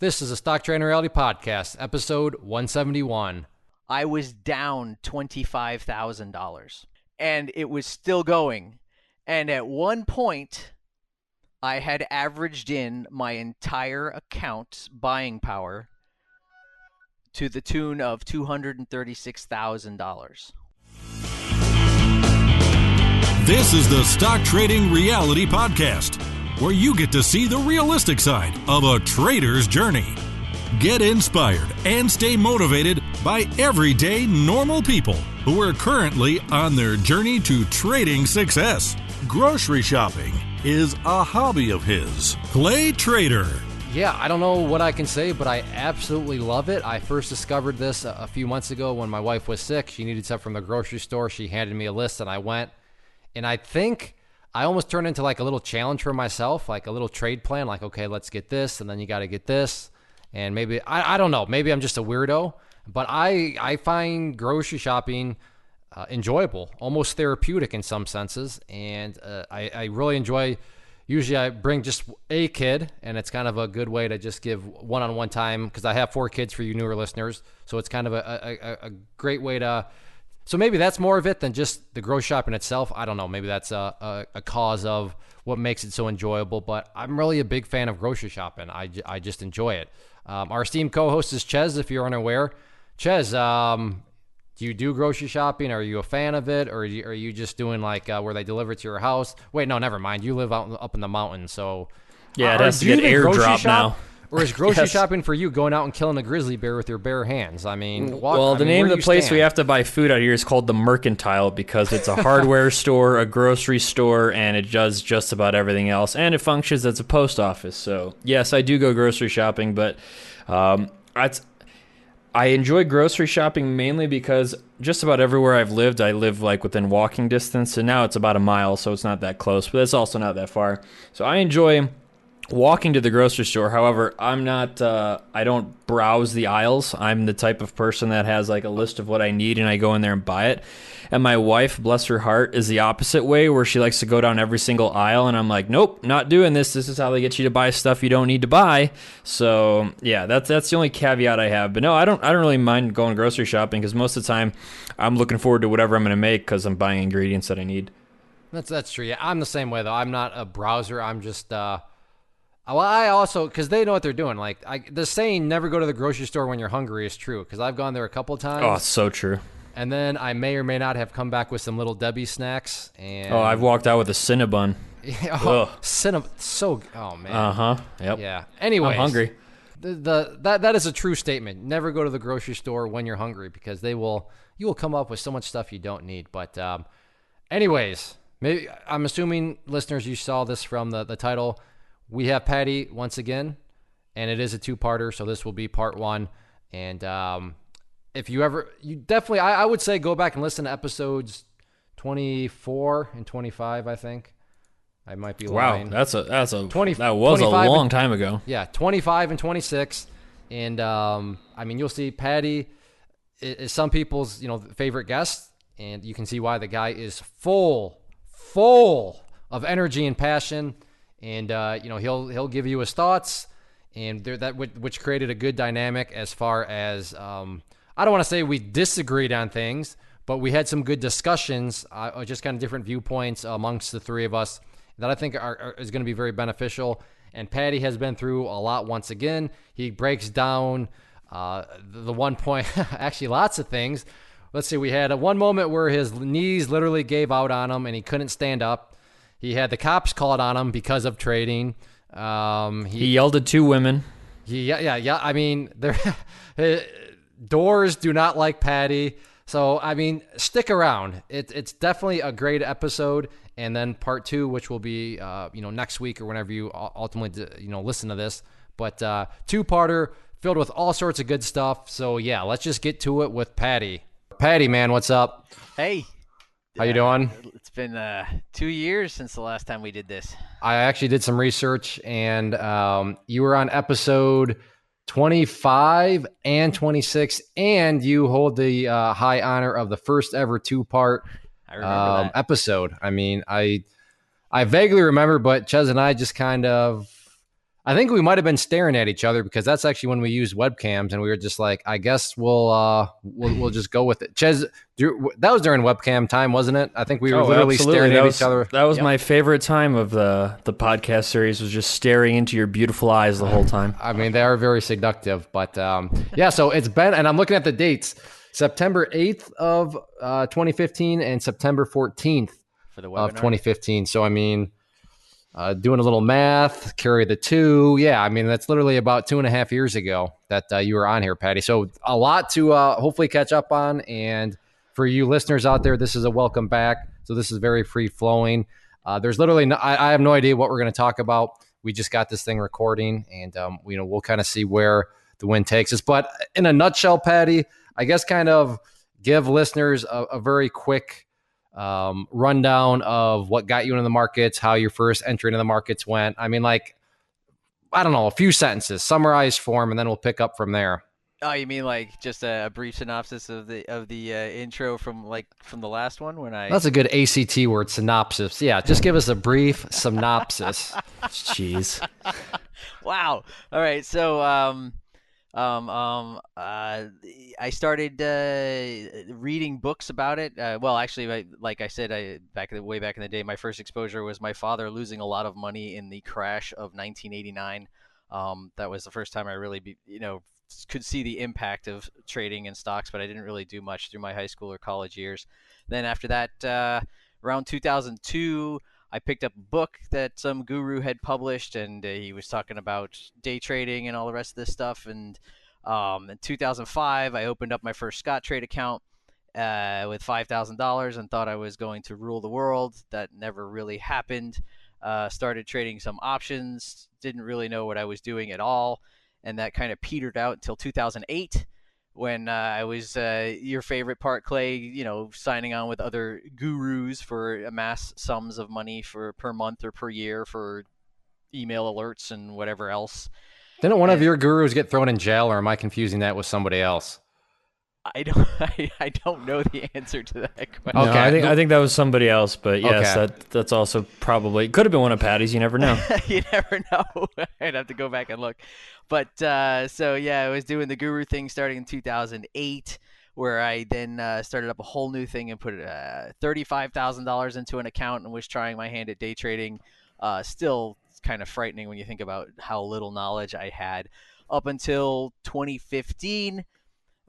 This is a Stock Trader Reality Podcast, episode 171. I was down $25,000 and it was still going. And at one point, I had averaged in my entire account's buying power to the tune of $236,000. This is the Stock Trading Reality Podcast, where you get to see the realistic side of a trader's journey. Get inspired and stay motivated by everyday normal people who are currently on their journey to trading success. Grocery shopping is a hobby of his. Play trader. Yeah, I don't know what I can say, but I absolutely love it. I first discovered this a few months ago when my wife was sick. She needed stuff from the grocery store. She handed me a list and I went. And I think I almost turned into like a little challenge for myself, like a little trade plan, like, okay, let's get this, and then you got to get this. And maybe, I don't know, maybe I'm just a weirdo, but I find grocery shopping enjoyable, almost therapeutic in some senses. And I really enjoy, usually I bring just a kid, and it's kind of a good way to just give one-on-one time, because I have 4 kids for you newer listeners. So it's kind of a great way to, so maybe that's more of it than just the grocery shopping itself. I don't know. Maybe that's a cause of what makes it so enjoyable, but I'm really a big fan of grocery shopping. I just enjoy it. Our esteemed co-host is Ches, if you're unaware. Ches, do you do grocery shopping? Are you a fan of it? Or are you just doing like where they deliver it to your house? Wait, no, never mind. You live up in the mountains, so... Yeah, it has to get airdrop now. Or is grocery shopping for you going out and killing a grizzly bear with your bare hands? I mean, the name of the place we have to buy food out here is called the Mercantile, because it's a hardware store, a grocery store, and it does just about everything else. And it functions as a post office. So, yes, I do go grocery shopping, but I enjoy grocery shopping mainly because just about everywhere I've lived, I live like within walking distance. And now it's about a mile, so it's not that close, but it's also not that far. So I enjoy walking to the grocery store. However, I'm not, I don't browse the aisles. I'm the type of person that has like a list of what I need and I go in there and buy it. And my wife, bless her heart, is the opposite way, where she likes to go down every single aisle. And I'm like, nope, not doing this. This is how they get you to buy stuff you don't need to buy. So yeah, that's the only caveat I have. But no, I don't really mind going grocery shopping, because most of the time I'm looking forward to whatever I'm going to make, because I'm buying ingredients that I need. That's true. Yeah, I'm the same way though. I'm not a browser. I'm just, well, I also, because they know what they're doing. Like, the saying, never go to the grocery store when you're hungry is true, because I've gone there a couple of times. Oh, it's so true. And then I may or may not have come back with some Little Debbie snacks. And I've walked out with a Cinnabon. Oh, man. Uh-huh, yep. Yeah. Anyways. I'm hungry. That is a true statement. Never go to the grocery store when you're hungry, because you will come up with so much stuff you don't need. But anyways, maybe I'm assuming, listeners, you saw this from the title. We have Paddy once again, and it is a 2-parter, so this will be part 1. And if you definitely, I would say go back and listen to episodes 24 and 25, I think. I might be lying. Wow, that was a long time ago. Yeah, 25 and 26. And I mean, you'll see Paddy is some people's, favorite guest, and you can see why. The guy is full of energy and passion. And he'll give you his thoughts, and which created a good dynamic as far as I don't want to say we disagreed on things, but we had some good discussions, just kind of different viewpoints amongst the 3 of us that I think is going to be very beneficial. And Paddy has been through a lot once again. He breaks down the one point, actually lots of things. Let's see, we had one moment where his knees literally gave out on him and he couldn't stand up. He had the cops called on him because of trading. He yelled at 2 women. Yeah. I mean, doors do not like Paddy. So, I mean, stick around. It's definitely a great episode. And then part 2, which will be, next week or whenever you ultimately, listen to this. But 2-parter filled with all sorts of good stuff. So, yeah, let's just get to it with Paddy. Paddy, man, what's up? Hey. How you doing? It's been 2 years since the last time we did this. I actually did some research, and you were on episode 25 and 26, and you hold the high honor of the first ever 2-part episode. I mean, I vaguely remember, but Ches and I just kind of, I think we might have been staring at each other because that's actually when we used webcams, and we were just like, I guess we'll just go with it. Ches, that was during webcam time, wasn't it? I think we were literally absolutely. staring at each other. That was my favorite time of the podcast series, was just staring into your beautiful eyes the whole time. I mean, they are very seductive, but yeah. So it's been, and I'm looking at the dates: September 8th of 2015 and September 14th for the webinar of 2015. So I mean. Doing a little math, carry the 2. Yeah, I mean, that's literally about 2.5 years ago that you were on here, Paddy. So a lot to hopefully catch up on. And for you listeners out there, this is a welcome back. So this is very free-flowing. There's literally I have no idea what we're going to talk about. We just got this thing recording, and we'll kind of see where the wind takes us. But in a nutshell, Paddy, I guess kind of give listeners a very quick rundown of what got you into the markets, how your first entry into the markets went. I mean, like, I don't know, a few sentences, summarized form, and then we'll pick up from there. Oh, you mean like just a brief synopsis of the intro from the last one when I? That's a good ACT word, synopsis. Yeah, just give us a brief synopsis. Jeez. Wow. All right. So I started reading books about it. Well, actually, like I said, way back in the day, my first exposure was my father losing a lot of money in the crash of 1989. That was the first time I really, could see the impact of trading in stocks, but I didn't really do much through my high school or college years. Then after that, around 2002. I picked up a book that some guru had published, and he was talking about day trading and all the rest of this stuff. And in 2005, I opened up my first Scottrade account with $5,000 and thought I was going to rule the world. That never really happened. Started trading some options, didn't really know what I was doing at all, and that kind of petered out until 2008. When I was your favorite part, Clay, signing on with other gurus for amass sums of money per month or per year for email alerts and whatever else. Didn't one of your gurus get thrown in jail, or am I confusing that with somebody else? I don't know the answer to that question. Okay, I think that was somebody else, but yes, Okay. that's also probably could have been one of Paddy's. You never know. You never know. I'd have to go back and look. But so yeah, I was doing the guru thing starting in 2008, where I then started up a whole new thing and put $35,000 into an account and was trying my hand at day trading. Still kind of frightening when you think about how little knowledge I had up until 2015.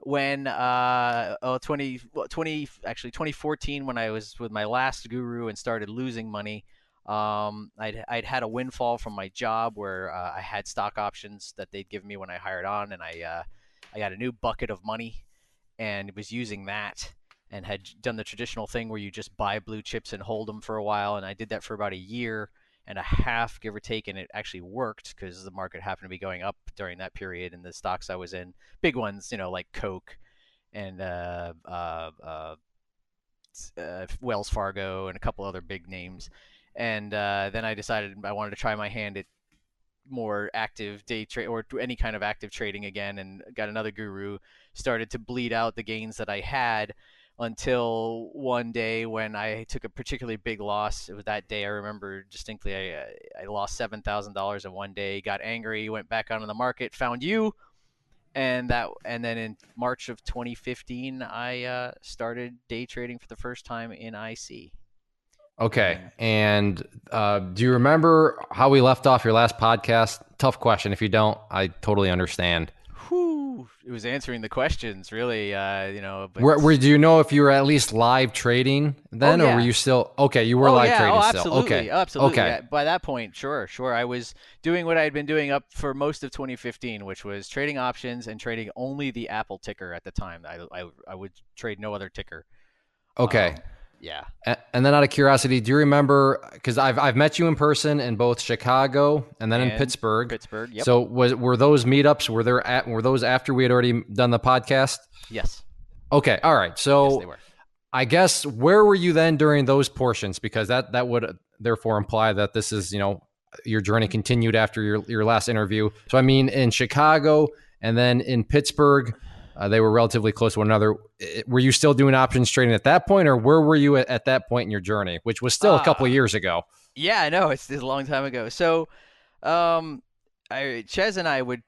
When 2014, when I was with my last guru and started losing money, I'd had a windfall from my job where I had stock options that they'd give me when I hired on, and I got a new bucket of money and was using that, and had done the traditional thing where you just buy blue chips and hold them for a while, and I did that for about a year and a half, give or take, and it actually worked because the market happened to be going up during that period, and the stocks I was in, big ones, like Coke and Wells Fargo and a couple other big names. And then I decided I wanted to try my hand at more active day trade or any kind of active trading again, and got another guru, started to bleed out the gains that I had, until one day when I took a particularly big loss. It was that day I remember distinctly. I lost $7,000 in one day, got angry, went back onto the market, found you, and then in March of 2015, I started day trading for the first time in IC. Okay, and do you remember how we left off your last podcast? Tough question. If you don't, I totally understand. It was answering the questions, really. But Do you know if you were at least live trading then, or were you still okay? You were live trading still. Absolutely, Okay, absolutely. Okay. Yeah, by that point, sure. I was doing what I had been doing up for most of 2015, which was trading options and trading only the Apple ticker at the time. I would trade no other ticker. Okay. Yeah. And then out of curiosity, do you remember, because I've met you in person in both Chicago and then in Pittsburgh. Yep. So were those meetups, were those after we had already done the podcast? Yes. Okay. All right. So Yes, they were. I guess where were you then during those portions? Because that would therefore imply that this is, your journey continued after your last interview. So I mean, in Chicago and then in Pittsburgh, they were relatively close to one another. Were you still doing options trading at that point, or where were you at that point in your journey, which was still a couple of years ago? Yeah, I know. It's a long time ago. So Ches and I would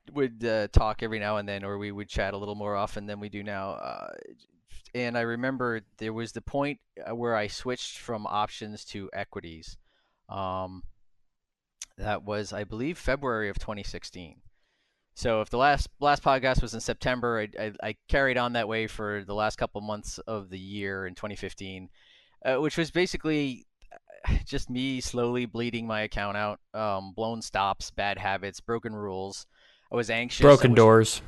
talk every now and then, or we would chat a little more often than we do now. And I remember there was the point where I switched from options to equities. Um, that was, I believe, February of 2016. So if the last podcast was in September, I carried on that way for the last couple months of the year in 2015, which was basically just me slowly bleeding my account out, blown stops, bad habits, broken rules. I was anxious. Broken doors.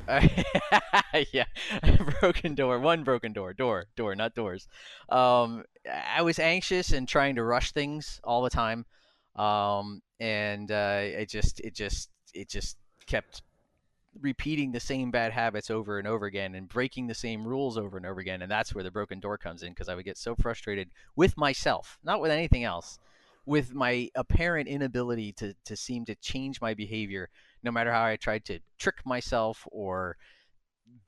Yeah, one broken door, not doors. I was anxious and trying to rush things all the time, and it just kept repeating the same bad habits over and over again and breaking the same rules over and over again. And that's where the broken door comes in, because I would get so frustrated with myself, not with anything else, with my apparent inability to seem to change my behavior, no matter how I tried to trick myself or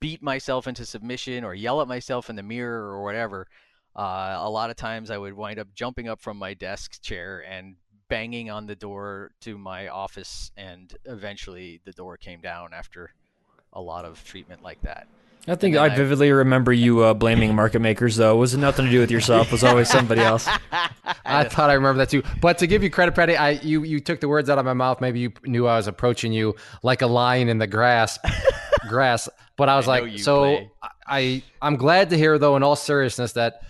beat myself into submission or yell at myself in the mirror or whatever. A lot of times I would wind up jumping up from my desk chair and banging on the door to my office, and eventually the door came down after a lot of treatment like that. I think I vividly remember you blaming market makers, though. It was nothing to do with yourself. It was always somebody else. I thought I remember that too. But to give you credit, Paddy, you took the words out of my mouth. Maybe you knew I was approaching you like a lion in the grass. But I was I'm glad to hear, though, in all seriousness, that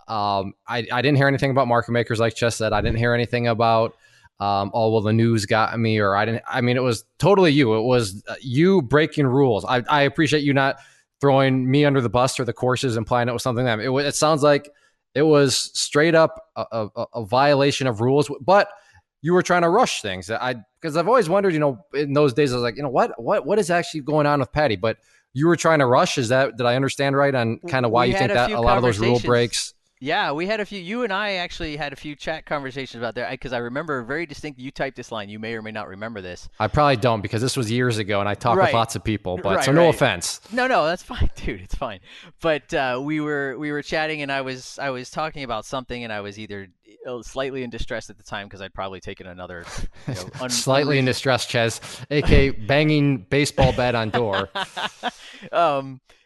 I didn't hear anything about market makers, like Chess said. I didn't hear anything about the news got me, or it was totally you. It was you breaking rules. I appreciate you not throwing me under the bus or the courses, implying it was something that it sounds like it was straight up a violation of rules, but you were trying to rush things. Because I've always wondered, in those days, I was like, what is actually going on with Paddy? But you were trying to rush. Did I understand right on kind of why you think that a lot of those rule breaks? Yeah, we had a few. You and I actually had a few chat conversations about that, because I remember very distinctly you typed this line. You may or may not remember this. I probably don't, because this was years ago, and I talk with lots of people. But no offense. No, that's fine, dude. It's fine. But we were chatting, and I was talking about something, and I was either slightly in distress at the time, because I'd probably taken another slightly in distress, Ches, aka banging baseball bat on door.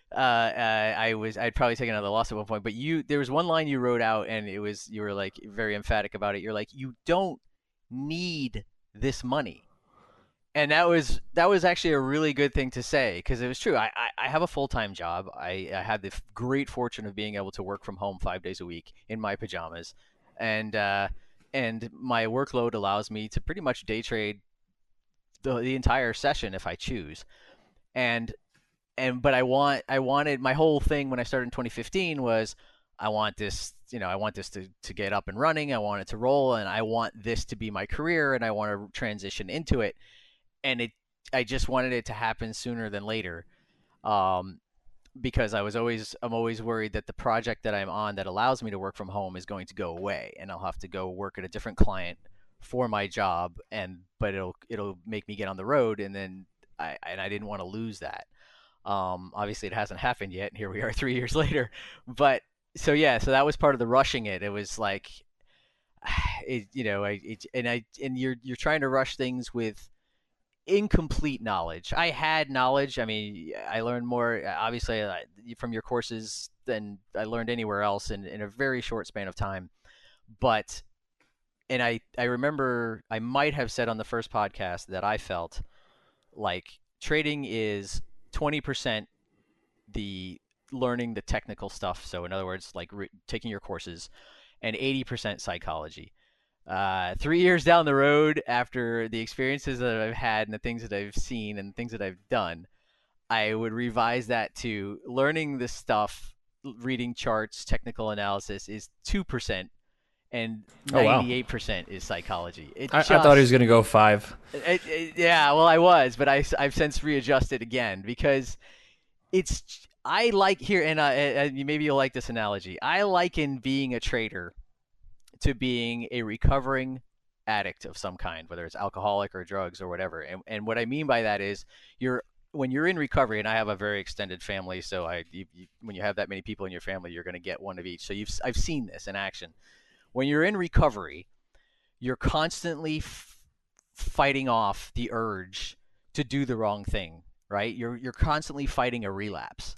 I'd probably taken another loss at one point, but there was one line you wrote out, and you were like very emphatic about it. You're like, you don't need this money. And that was actually a really good thing to say, because it was true. I have a full-time job. I had the great fortune of being able to work from home 5 days a week in my pajamas. And my workload allows me to pretty much day trade the entire session if I choose. But I wanted, my whole thing when I started in 2015 was, I want this to get up and running. I want it to roll, and I want this to be my career, and I want to transition into it. And I just wanted it to happen sooner than later, because I'm always worried that the project that I'm on that allows me to work from home is going to go away, and I'll have to go work at a different client for my job, but it'll make me get on the road, and then I didn't want to lose that. Obviously it hasn't happened yet, and here we are 3 years later. But so that was part of the rushing it. It was like, you're trying to rush things with incomplete knowledge. I had knowledge. I mean, I learned more, obviously, from your courses than I learned anywhere else in a very short span of time. But, and I remember I might have said on the first podcast that I felt like trading is 20% the learning the technical stuff. So in other words, like taking your courses, and 80% psychology. 3 years down the road, after the experiences that I've had and the things that I've seen and things that I've done, I would revise that to learning the stuff, reading charts, technical analysis is 2%. And 98% is psychology. I thought he was going to go 5. Yeah, well, I was, but I've since readjusted again, because I like here, and maybe you'll like this analogy. I liken being a trader to being a recovering addict of some kind, whether it's alcoholic or drugs or whatever. And what I mean by that is when you're in recovery, and I have a very extended family, so when you have that many people in your family, you're going to get one of each. So I've seen this in action. When you're in recovery, you're constantly fighting off the urge to do the wrong thing, right? You're constantly fighting a relapse.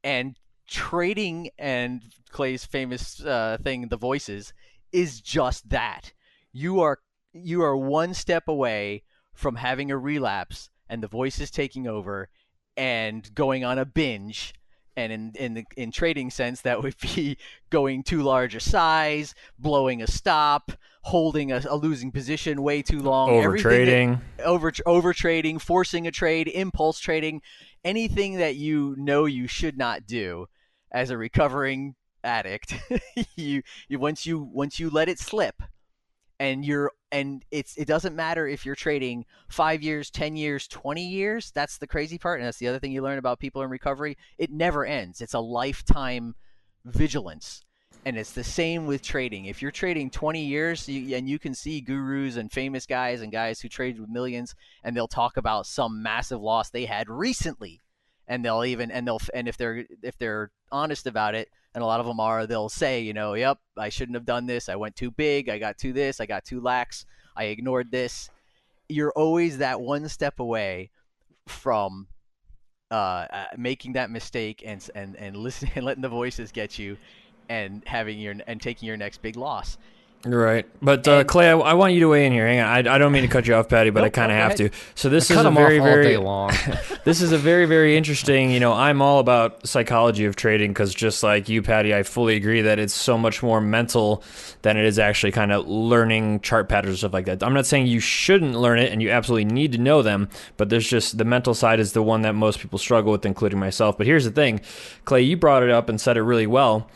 And trading, and Clay's famous thing, the voices, is just that. You are one step away from having a relapse and the voices taking over and going on a binge. And in trading sense, that would be going too large a size, blowing a stop, holding a losing position way too long, Over trading, over trading, forcing a trade, impulse trading, anything that you should not do as a recovering addict. you once you let it slip, and it doesn't matter if you're trading 5 years, 10 years, 20 years. That's the crazy part, and that's the other thing you learn about people in recovery. It never ends. It's a lifetime vigilance. And it's the same with trading. If you're trading 20 years, and you can see gurus and famous guys and guys who trade with millions, and they'll talk about some massive loss they had recently, and if they're honest about it, and a lot of them are, they'll say, yep, I shouldn't have done this. I went too big. I got too this. I got too lax. I ignored this. You're always that one step away from making that mistake and listening and letting the voices get you, and taking your next big loss. Right. But Clay, I want you to weigh in here. Hang on. I don't mean to cut you off, Paddy, but I kind of have to. So this is a very, very long. This is a very, very interesting, I'm all about psychology of trading, because just like you, Paddy, I fully agree that it's so much more mental than it is actually kind of learning chart patterns and stuff like that. I'm not saying you shouldn't learn it and you absolutely need to know them, but there's just the mental side is the one that most people struggle with, including myself. But here's the thing, Clay, you brought it up and said it really well.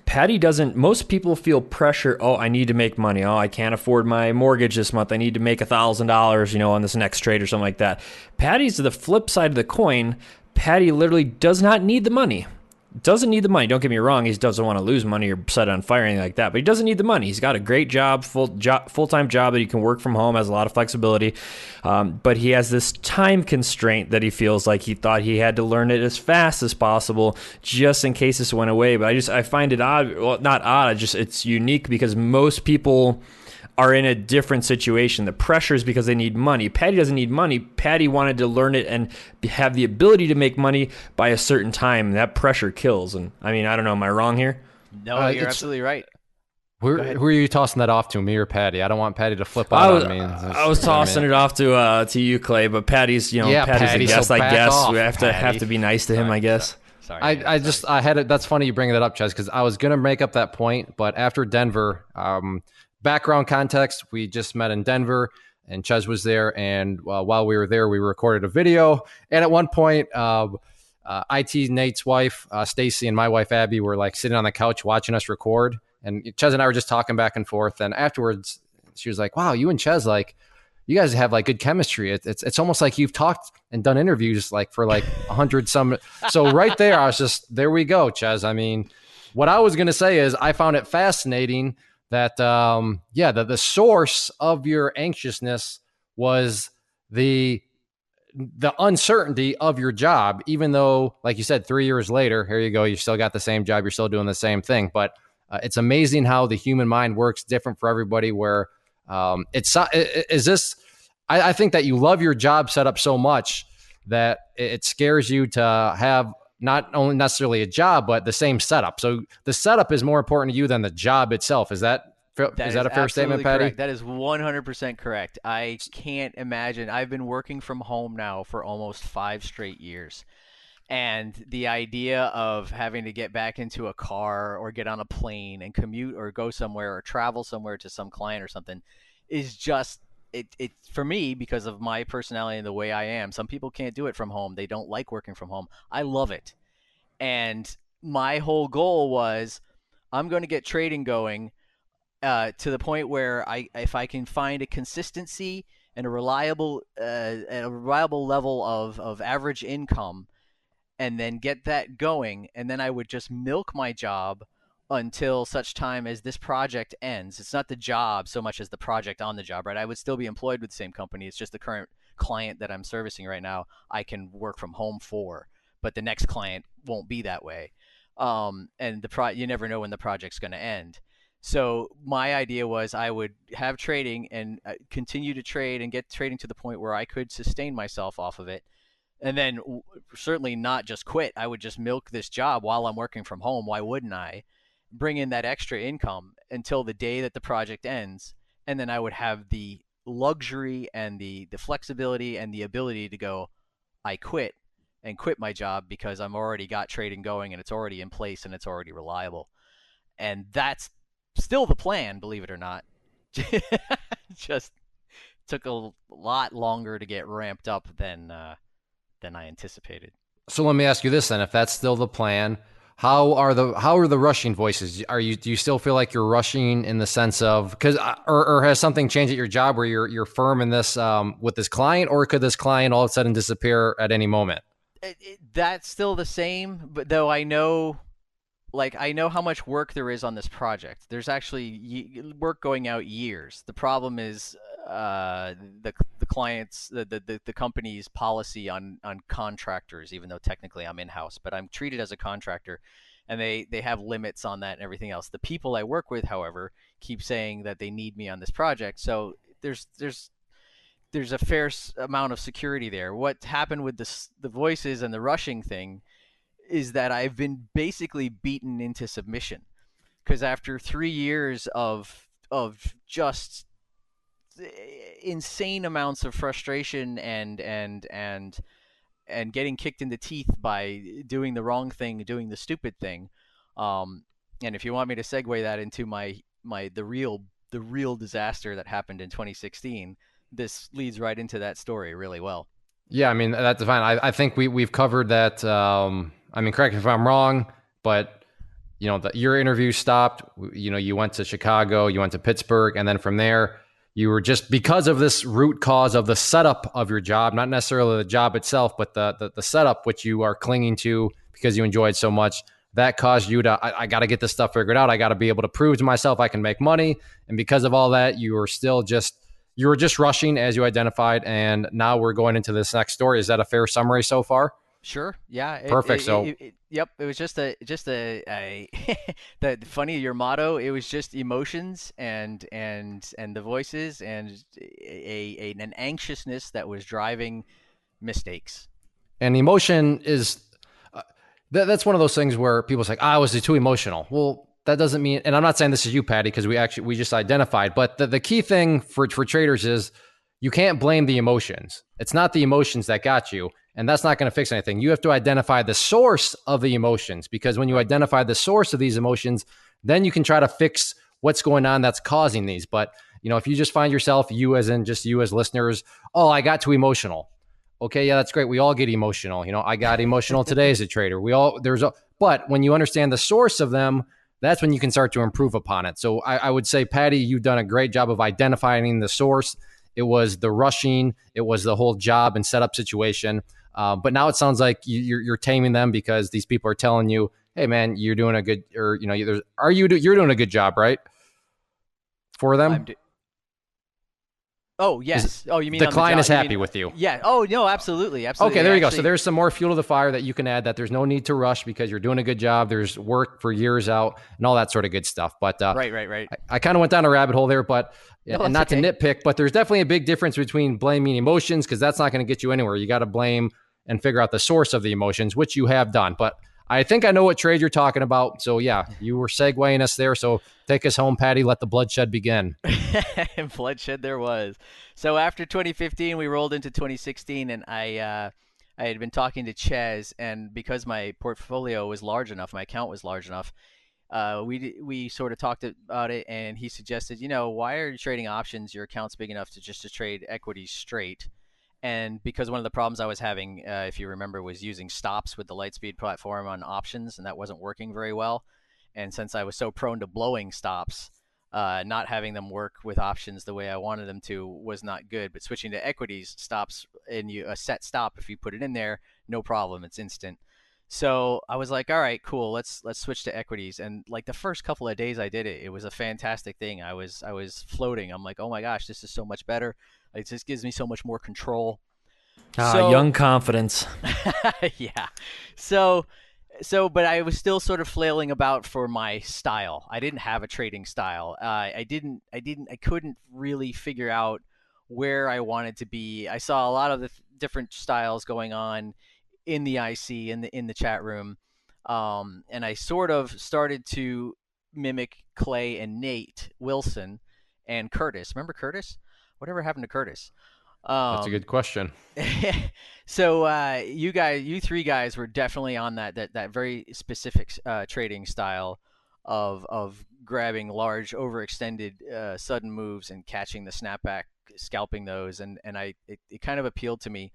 Paddy doesn't. Most people feel pressure. Oh, I need to make money. Oh, I can't afford my mortgage this month. I need to make $1,000, on this next trade or something like that. Paddy's the flip side of the coin. Paddy literally does not need the money. Doesn't need the money. Don't get me wrong. He doesn't want to lose money or set it on fire or anything like that. But he doesn't need the money. He's got a great job, full-time job that he can work from home, has a lot of flexibility. But he has this time constraint that he feels like he thought he had to learn it as fast as possible just in case this went away. But I find it odd. Well, not odd. It's unique because most people are in a different situation. The pressure is because they need money. Paddy doesn't need money. Paddy wanted to learn it and have the ability to make money by a certain time. That pressure kills. And I don't know. Am I wrong here? No, you're absolutely right. Who are you tossing that off to, me or Paddy? I don't want Paddy to flip out on me. I was tossing it off to you, Clay, but Paddy's, Paddy's a guest, I guess. Off, we have to be nice to him, I guess. Sorry. I had it. That's funny you bring that up, Ches, because I was gonna make up that point, but after Denver, background context, we just met in Denver and Ches was there. And while we were there, we recorded a video. And at one point, IT Nate's wife, Stacy, and my wife, Abby, were like sitting on the couch watching us record. And Ches and I were just talking back and forth. And afterwards, she was like, wow, you and Ches, you guys have good chemistry. It's almost like you've talked and done interviews for 100 some. So right there, I was just, there we go, Ches. What I was going to say is I found it fascinating that the source of your anxiousness was the uncertainty of your job, even though, like you said, 3 years later, here you go, you still got the same job, you're still doing the same thing. But it's amazing how the human mind works different for everybody, where I think that you love your job setup so much that it scares you to have not only necessarily a job, but the same setup. So the setup is more important to you than the job itself. Is that a fair statement, Paddy? Correct. That is 100% correct. I can't imagine. I've been working from home now for almost 5 straight years. And the idea of having to get back into a car or get on a plane and commute or go somewhere or travel somewhere to some client or something is just, it for me, because of my personality and the way I am. Some people can't do it from home. They don't like working from home. I love it. And my whole goal was, I'm going to get trading going to the point where if I can find a consistency and a reliable level of average income, and then get that going, and then I would just milk my job until such time as this project ends. It's not the job so much as the project on the job, right? I would still be employed with the same company. It's just the current client that I'm servicing right now I can work from home for, but the next client won't be that way. And you never know when the project's going to end. So my idea was I would have trading and continue to trade and get trading to the point where I could sustain myself off of it. And then certainly not just quit. I would just milk this job while I'm working from home. Why wouldn't I? Bring in that extra income until the day that the project ends. And then I would have the luxury and the flexibility and the ability to go, I quit and quit my job because I'm already got trading going and it's already in place and it's already reliable. And that's still the plan, believe it or not. Just took a lot longer to get ramped up than I anticipated. So let me ask you this then: if that's still the plan, how are the rushing voices? Do you still feel like you're rushing in the sense of or has something changed at your job where you're firm in this with this client, or could this client all of a sudden disappear at any moment? That's still the same, but though I know how much work there is on this project. There's actually work going out years. The problem is the clients, the company's policy on contractors. Even though technically I'm in house, but I'm treated as a contractor, and they have limits on that and everything else. The people I work with, however, keep saying that they need me on this project. So there's a fair amount of security there. What happened with the voices and the rushing thing is that I've been basically beaten into submission, because after 3 years of just insane amounts of frustration and getting kicked in the teeth by doing the wrong thing, doing the stupid thing, and if you want me to segue that into the real disaster that happened in 2016, this leads right into that story really well. Yeah, I mean, that's fine. I think we've covered that. I mean, correct me if I'm wrong, but your interview stopped. You went to Chicago, you went to Pittsburgh, and then from there, you were just, because of this root cause of the setup of your job, not necessarily the job itself, but the setup which you are clinging to because you enjoyed so much. That caused you to, I got to get this stuff figured out. I got to be able to prove to myself I can make money. And because of all that, you were just rushing, as you identified. And now we're going into this next story. Is that a fair summary so far? Sure. Yeah. Perfect. Yep. It was just a the funny, your motto. It was just emotions and the voices and an anxiousness that was driving mistakes. And emotion is that's one of those things where people say, "I was too emotional." Well, that doesn't mean, and I'm not saying this is you, Paddy, because we just identified. But the key thing for traders is you can't blame the emotions. It's not the emotions that got you. And that's not going to fix anything. You have to identify the source of the emotions, because when you identify the source of these emotions, then you can try to fix what's going on that's causing these. But, if you just find yourself, you as listeners, oh, I got too emotional. Okay, yeah, that's great. We all get emotional. I got emotional today as a trader. But when you understand the source of them, that's when you can start to improve upon it. So I would say, Paddy, you've done a great job of identifying the source. It was the rushing. It was the whole job and setup situation. But now it sounds like you're taming them, because these people are telling you, "Hey, man, you're doing a good," or you're doing a good job, right? For them. Oh, yes. You mean the client is happy with you? Yeah. Oh, no, absolutely. Okay, there you go. So there's some more fuel to the fire that you can add, that there's no need to rush because you're doing a good job. There's work for years out and all that sort of good stuff. But right. I kind of went down a rabbit hole there, but and not okay. to nitpick, but there's definitely a big difference between blaming emotions, because that's not going to get you anywhere. You got to blame and figure out the source of the emotions, which you have done. But I think I know what trade you're talking about. So yeah, you were segueing us there. So take us home, Paddy. Let the bloodshed begin. Bloodshed there was. So after 2015, we rolled into 2016, and I had been talking to Ches, and because my portfolio was large enough, my account was large enough, we sort of talked about it, and he suggested, why are you trading options? Your account's big enough to trade equities straight. And because one of the problems I was having, if you remember, was using stops with the Lightspeed platform on options, and that wasn't working very well. And since I was so prone to blowing stops, not having them work with options the way I wanted them to was not good. But switching to equities, stops, and a set stop, if you put it in there, no problem, it's instant. So I was like, all right, cool, let's switch to equities. And like the first couple of days I did it, it was a fantastic thing. I was floating. I'm like, oh my gosh, this is so much better. It just gives me so much more control. Young confidence. Yeah. So But I was still sort of flailing about for my style. I didn't have a trading style. I couldn't really figure out where I wanted to be. I saw a lot of the different styles going on in the IC in the chat room, and I sort of started to mimic Clay and Nate Wilson and Curtis. Remember Curtis? Whatever happened to Curtis? That's a good question. So you three guys were definitely on that very specific trading style of grabbing large, overextended, sudden moves and catching the snapback, scalping those, and it kind of appealed to me.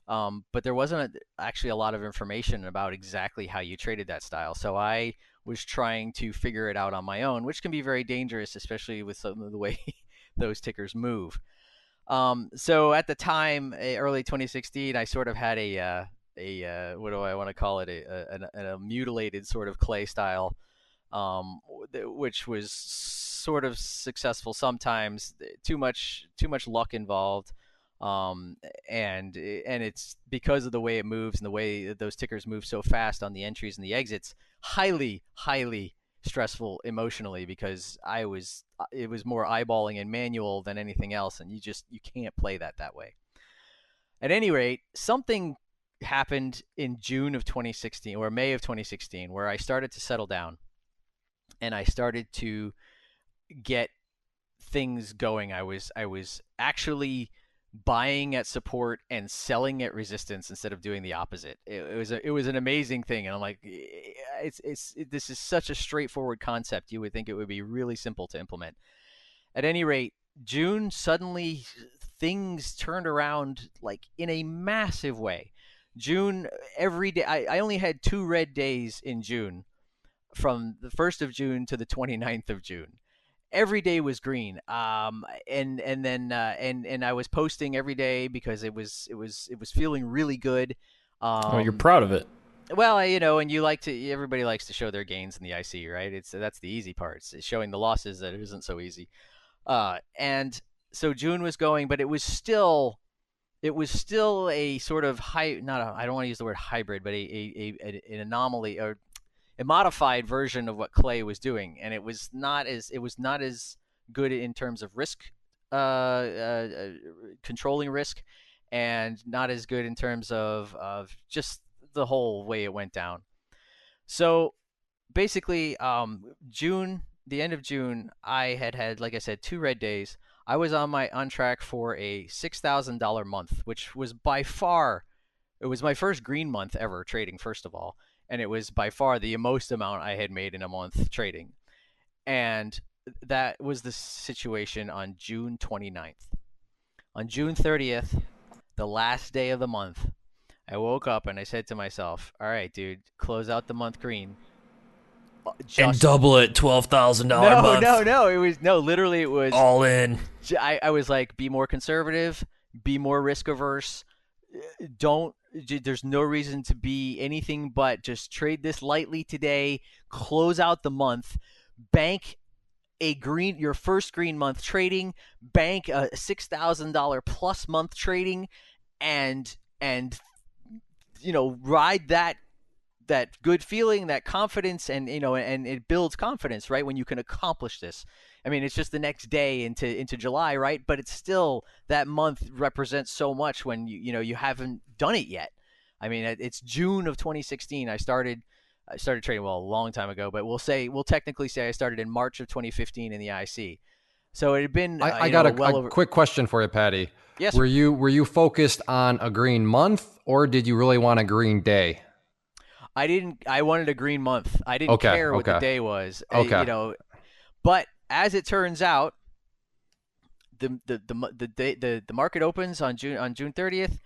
But there wasn't actually a lot of information about exactly how you traded that style, so I was trying to figure it out on my own, which can be very dangerous, especially with some of the way those tickers move. So at the time, early 2016, I sort of had a what do I want to call it? A mutilated sort of clay style, which was sort of successful sometimes. Too much luck involved, and it's because of the way it moves and the way that those tickers move so fast on the entries and the exits. Highly stressful emotionally, because it was more eyeballing and manual than anything else, and you can't play that way. At any rate, something happened in June of 2016 or May of 2016 where I started to settle down and I started to get things going. I was actually buying at support and selling at resistance instead of doing the opposite. It was an amazing thing, and I'm like, this is such a straightforward concept. You would think it would be really simple to implement. At any rate, June, suddenly things turned around like in a massive way. June, every day, I only had 2 red days in June, from the 1st of June to the 29th of June. Every day was green. And I was posting every day because it was feeling really good. You're proud of it. Well, and everybody likes to show their gains in the IC, right? That's the easy part. It's showing the losses that it isn't so easy. And so June was going, but it was still a sort of I don't want to use the word hybrid, but an anomaly, or a modified version of what Clay was doing, and it was not as good in terms of risk, controlling risk, and not as good in terms of just the whole way it went down. So basically, the end of June, I had, like I said, 2 red days. I was on track for a $6,000 month, which was by far, it was my first green month ever trading, first of all. And it was by far the most amount I had made in a month trading. And that was the situation on June 29th. On June 30th, the last day of the month, I woke up and I said to myself, all right, dude, close out the month green. And double it, $12,000 month. Literally it was all in. I was like, be more conservative, be more risk averse. There's no reason to be anything but just trade this lightly today, close out the month, bank your first green month trading, bank a $6,000 plus month trading, and ride that good feeling, that confidence, and it builds confidence, right? When you can accomplish this. I mean, it's just the next day into July, right? But it's still, that month represents so much when you haven't done it yet. I mean, it's June of 2016. I started trading, well, a long time ago, but we'll technically say I started in March of 2015 in the IC. So it had been. I got a quick question for you, Paddy. Yes. Were you focused on a green month, or did you really want a green day? I wanted a green month. I didn't care what the day was. Okay. But as it turns out, the market opens on June 30th,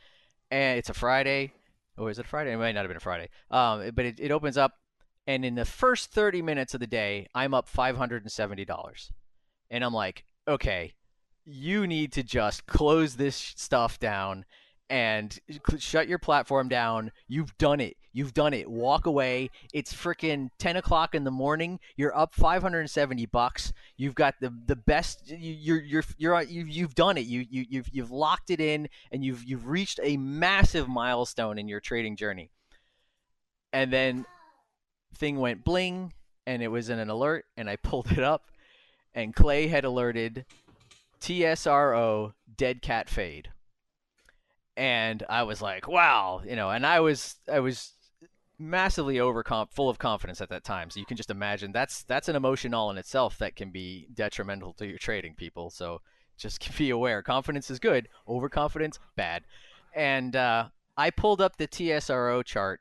and it's a Friday. Or is it a Friday? It might not have been a Friday. But it opens up, and in the first 30 minutes of the day, I'm up $570. And I'm like, okay, you need to just close this stuff down and shut your platform down. You've done it. Walk away. It's freaking 10 o'clock in the morning. You're up $570. You've got the best. You've done it. You've locked it in, and you've reached a massive milestone in your trading journey. And then thing went bling, and it was in an alert, and I pulled it up, and Clay had alerted TSRO dead cat fade. And I was like, wow, and I was massively full of confidence at that time. So you can just imagine that's an emotion all in itself that can be detrimental to your trading, people. So just be aware. Confidence is good. Overconfidence, bad. And I pulled up the TSRO chart,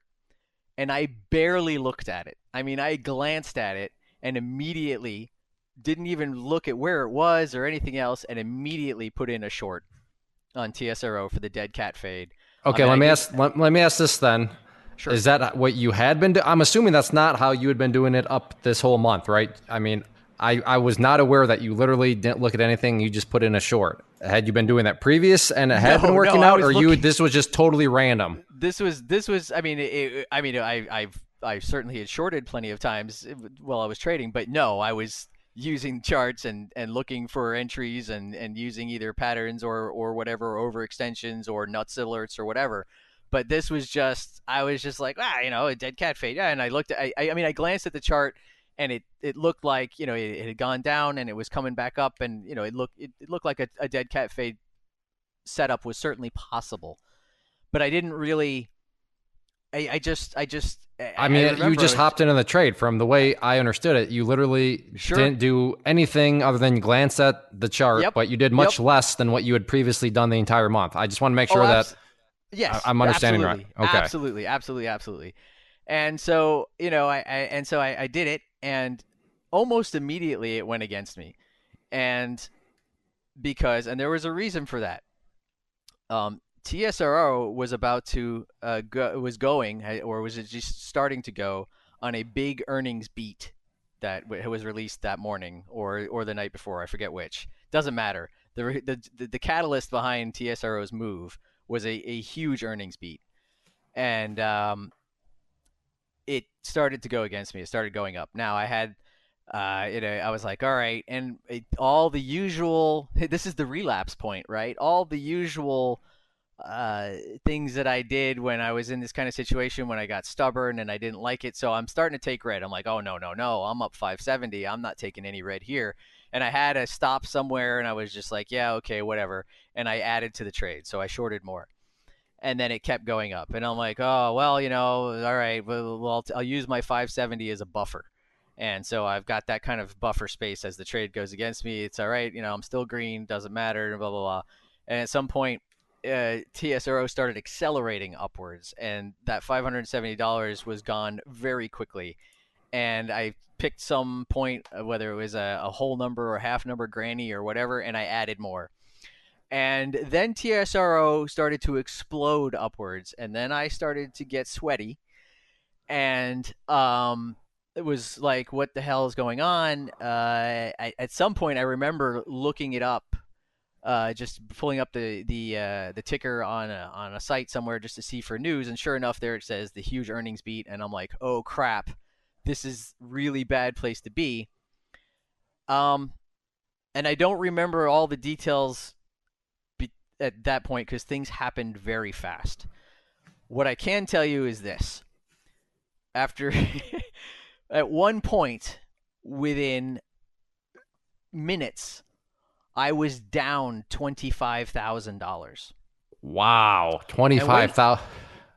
and I barely looked at it. I mean, I glanced at it and immediately didn't even look at where it was or anything else, and immediately put in a short on TSRO for the dead cat fade. Okay, let me ask this then. Sure. Is that what you had been doing? I'm assuming that's not how you had been doing it up this whole month, right? I mean, I was not aware that you literally didn't look at anything. You just put in a short. Had you been doing that previous and it had been working out, or this was just totally random? This was. I mean, I certainly had shorted plenty of times while I was trading, but no, I was using charts and looking for entries and using either patterns or whatever, overextensions or nuts alerts or whatever. But this was just, I was just like, a dead cat fade. Yeah, and I looked at, I glanced at the chart, and it looked like, it had gone down and it was coming back up, and it looked like a dead cat fade setup was certainly possible. But I didn't really, I mean, you just hopped into the trade. From the way I understood it, you literally didn't do anything other than glance at the chart, but you did much less than what you had previously done the entire month. I just want to make sure that I'm understanding right. Okay. Absolutely. And so, I did it, and almost immediately it went against me. And there was a reason for that. TSRO was about to was it just starting to go on a big earnings beat that was released that morning or the night before. I forget which. Doesn't matter. The catalyst behind TSRO's move was a huge earnings beat, and it started to go against me. It started going up. Now I had I was like, all right, and all the usual. This is the relapse point, right? All the usual things that I did when I was in this kind of situation, when I got stubborn and I didn't like it. So I'm starting to take red. I'm like, oh, no, I'm up 570. I'm not taking any red here. And I had a stop somewhere, and I was just like, yeah, okay, whatever. And I added to the trade, so I shorted more. And then it kept going up. And I'm like, oh, well, all right, well, I'll use my 570 as a buffer. And so I've got that kind of buffer space as the trade goes against me. It's all right. I'm still green. Doesn't matter, blah, blah, blah. And at some point, TSRO started accelerating upwards, and that $570 was gone very quickly. And I picked some point, whether it was a whole number or half number granny or whatever, and I added more. And then TSRO started to explode upwards, and then I started to get sweaty, and it was like, what the hell is going on? At some point, I remember looking it up. Just pulling up the ticker on a site somewhere just to see for news, and sure enough, there it says the huge earnings beat, and I'm like, oh crap, this is really bad place to be. And I don't remember all the details at that point because things happened very fast. What I can tell you is this: after at one point within minutes, I was down $25,000. Wow, 25,000.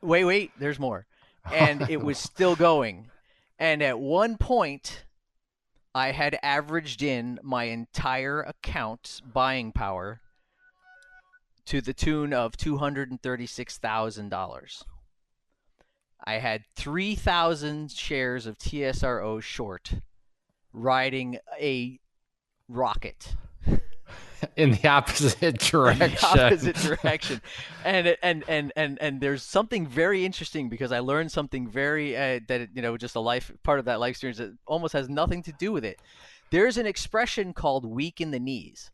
Wait, there's more. And it was still going. And at one point, I had averaged in my entire account's buying power to the tune of $236,000. I had 3,000 shares of TSRO short, riding a rocket. In the opposite direction. And there's something very interesting, because I learned something very just a life part of that life experience that almost has nothing to do with it. There's an expression called weak in the knees.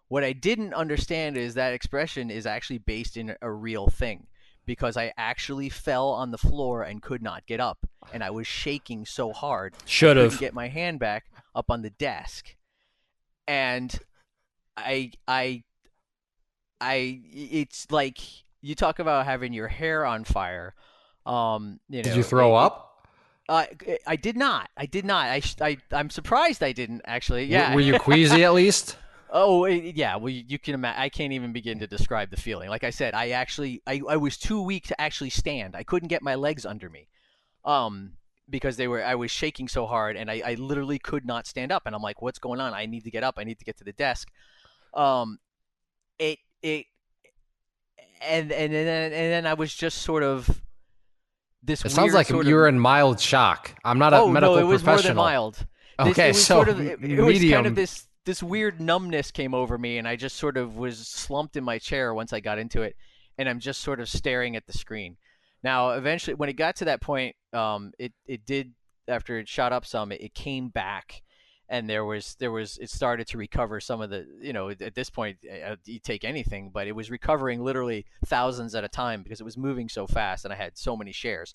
What I didn't understand is that expression is actually based in a real thing, because I actually fell on the floor and could not get up, and I was shaking so hard I couldn't get my hand back up on the desk. And it's like, you talk about having your hair on fire. Did you throw up? I did not. I'm surprised I didn't actually. Yeah. Were you queasy at least? Oh, yeah. Well, you can imagine. I can't even begin to describe the feeling. Like I said, I was too weak to actually stand. I couldn't get my legs under me, because I was shaking so hard, and I literally could not stand up. And I'm like, what's going on? I need to get up. I need to get to the desk. Um, it and then I was just sort of this. It sounds like you were in mild shock. I'm not a medical no, it was professional. more than mild. Okay, it was so sort of, it was kind of medium. this weird numbness came over me, and I just sort of was slumped in my chair once I got into it, and I'm just sort of staring at the screen. Now, eventually, when it got to that point, it did, after it shot up some, it came back, and it started to recover some of the, at this point, you take anything, but it was recovering literally thousands at a time because it was moving so fast, and I had so many shares.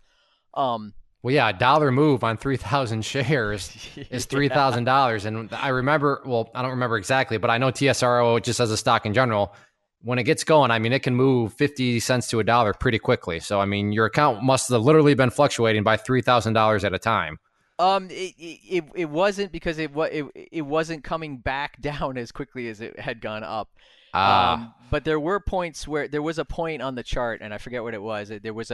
Well, yeah, a dollar move on 3,000 shares is $3,000. And I remember, well, I don't remember exactly, but I know TSRO, just as a stock in general, when it gets going, I mean, it can move 50 cents to a dollar pretty quickly. So, I mean, your account must have literally been fluctuating by $3,000 at a time. It wasn't, because it wasn't coming back down as quickly as it had gone up. But there was a point on the chart, and I forget what it was. There was